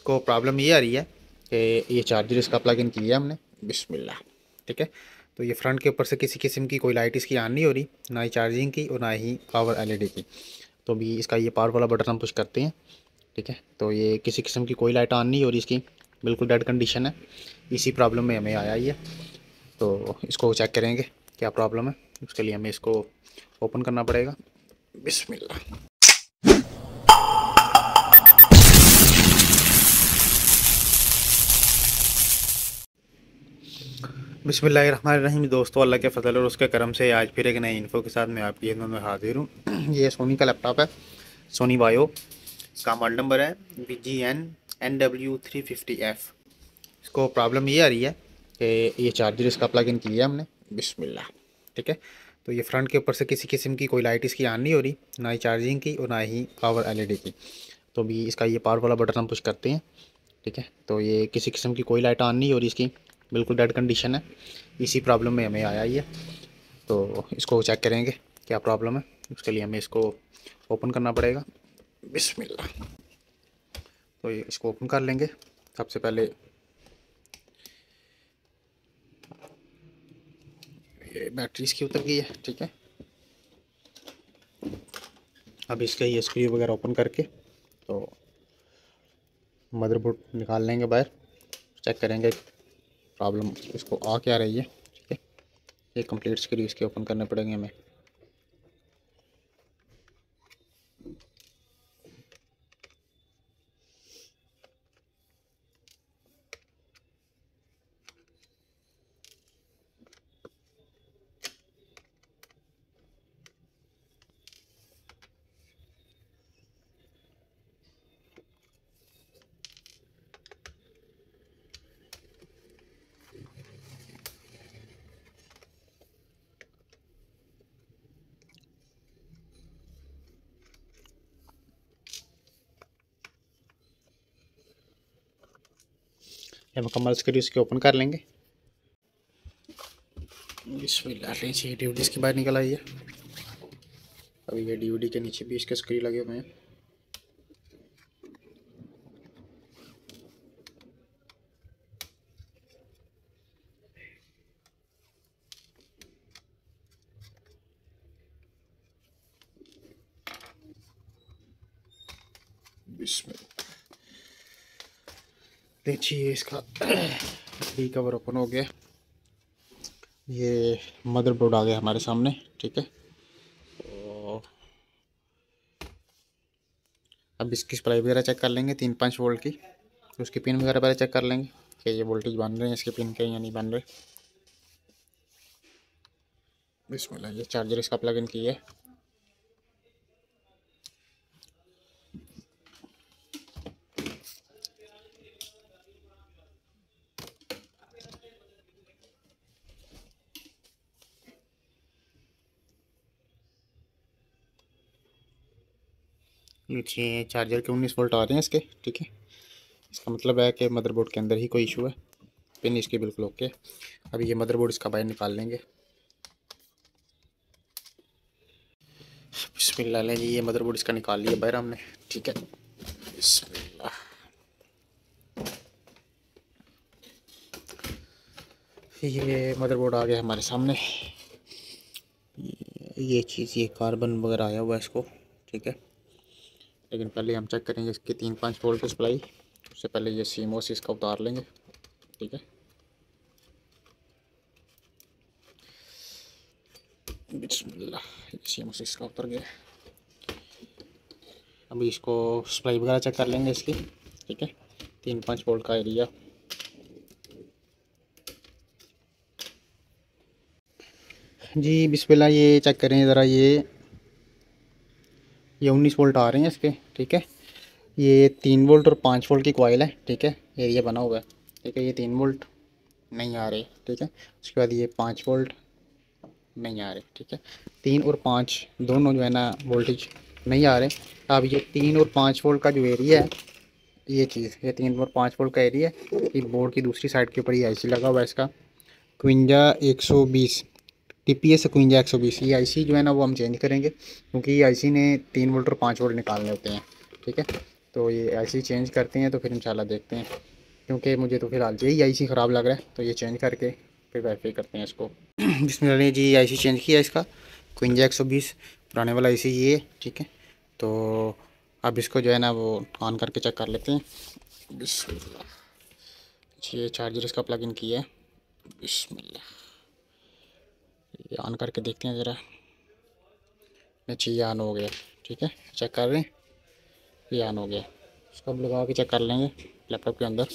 इसको प्रॉब्लम ये आ रही है कि ये चार्जर इसका प्लग इन किया हमने, बिस्मिल्लाह। ठीक है, तो ये फ्रंट के ऊपर से किसी किस्म की कोई लाइट इसकी ऑन नहीं हो रही, ना ही चार्जिंग की और ना ही पावर एलईडी की। तो अभी इसका ये पावर वाला बटन हम पुश करते हैं। ठीक है, तो ये किसी किस्म की कोई लाइट ऑन नहीं हो रही, इसकी बिल्कुल डेड कंडीशन है। इसी प्रॉब्लम में हमें आया ही है, तो इसको चेक करेंगे क्या प्रॉब्लम है। उसके लिए हमें इसको ओपन करना पड़ेगा, बिस्मिल्लाह। बिस्मिल्लाहिर्रहमानिर्रहीम। दोस्तों, अल्लाह के फजल और उसके करम से आज फिर एक नई इन्फो के साथ मैं आपकी खिदमत में हाजिर हूँ। ये सोनी का लैपटॉप है, सोनी वायो। इसका मॉडल नंबर है VGN NW350F। इसको प्रॉब्लम ये आ रही है कि ये चार्जर इसका प्लग इन किया हमने, बिस्मिल्लाह। ठीक है, तो ये फ्रंट के ऊपर से किसी किस्म की कोई लाइट इसकी ऑन नहीं हो रही, ना ही चार्जिंग की और ना ही पावर एलईडी की। तो अभी इसका ये पावर वाला बटन हम पुश करते हैं। ठीक है, तो ये किसी किस्म की कोई लाइट ऑन नहीं हो रही, इसकी बिल्कुल डेड कंडीशन है। इसी प्रॉब्लम में हमें आया ही है, तो इसको चेक करेंगे क्या प्रॉब्लम है। उसके लिए हमें इसको ओपन करना पड़ेगा, बिस्मिल्लाह। तो ये इसको ओपन कर लेंगे। सबसे पहले ये बैटरी इसकी उतर गई है। ठीक है, अब इसका ये स्क्रू वगैरह ओपन करके तो मदरबोर्ड निकाल लेंगे बाहर, चेक करेंगे प्रॉब्लम इसको आ क्या रही है। ठीक है, ये कंप्लीट स्क्रू इसके ओपन करने पड़ेंगे हमें। ये मुकम्मल स्क्रू इसके ओपन कर लेंगे, बिस्मिल्लाह। लीजिए डीवीडी इसकी बाहर निकल आई है। अभी ये डीवीडी के नीचे भी इसके स्क्रू लगे हुए हैं। देखिए इसका डी कवर ओपन हो गया। ये मदरबोर्ड आ गया हमारे सामने। ठीक है, तो अब इसकी सप्लाई वगैरह चेक कर लेंगे 3-5 वोल्ट की। तो उसकी पिन वगैरह पहले चेक कर लेंगे कि ये वोल्टेज बन रहे हैं इसके पिन के या नहीं बन रहे। बिस्मिल्लाह, ये चार्जर इसका प्लग इन किया है। नीचे चार्जर के 19 वोल्ट आ रहे हैं इसके। ठीक है, इसका मतलब है कि मदरबोर्ड के अंदर ही कोई इशू है। पिन इसकी बिल्कुल ओके। अभी ये मदरबोर्ड इसका बाहर निकाल लेंगे, बिस्मिल्लाह। ले जी, ये मदरबोर्ड इसका निकाल लिया बाहर हमने। ठीक है, बिस्मिल्लाह। ये मदरबोर्ड आ गया हमारे सामने। ये चीज़, ये कार्बन वगैरह आया हुआ है इसको। ठीक है, लेकिन पहले हम चेक करेंगे इसकी 3-5 वोल्ट की सप्लाई। उससे पहले ये सीमोस इसका उतार लेंगे। ठीक है, बिस्मिल्लाह। ये सीमोस इसका उतर गया। अभी इसको सप्लाई वगैरह चेक कर लेंगे इसकी। ठीक है, 3-5 वोल्ट का एरिया। जी बिस्मिल्लाह, ये चेक करें ज़रा। ये 19 वोल्ट आ रहे हैं इसके। ठीक है, ये 3 वोल्ट और 5 वोल्ट की कॉइल है। ठीक है, एरिया बना हुआ है। ठीक है, ये 3 वोल्ट नहीं आ रहे। ठीक है, उसके बाद ये 5 वोल्ट नहीं आ रहे। ठीक है, 3 और 5 दोनों जो है ना वोल्टेज नहीं आ रहे। अब ये 3 और 5 वोल्ट का जो एरिया है, ये चीज़, ये 3 और 5 वोल्ट का एरिया है। ये बोर्ड की दूसरी साइड के ऊपर ये आईसी लगा हुआ है इसका 52 120 TPS 52 120। ये आईसी जो है ना वो हम चेंज करेंगे, क्योंकि ये आईसी ने 3 वोल्ट और 5 वोल्ट निकालने होते हैं। ठीक है, तो ये आईसी चेंज करते हैं तो फिर इंशाल्लाह देखते हैं, क्योंकि मुझे तो फ़िलहाल यही आईसी ख़राब लग रहा है, तो ये चेंज करके फिर वेरीफाई करते हैं इसको। बिस्मिल्लाह ने जी आईसी चेंज किया इसका, क्विंजा 120 पुराने वाला आईसी ये, ठीक है। तो अब इसको जो है ना वो ऑन करके चेक कर लेते हैं। बिस्मिल्लाह जी, ये चार्जर इसका प्लग इन किया है। बिस्मिल्लाह, ये ऑन करके देखते हैं ज़रा। जी ये ऑन हो गया, ठीक है, चेक कर रहे हैं, ये ऑन हो गया। इसको अब लगा के चेक कर लेंगे लैपटॉप के अंदर।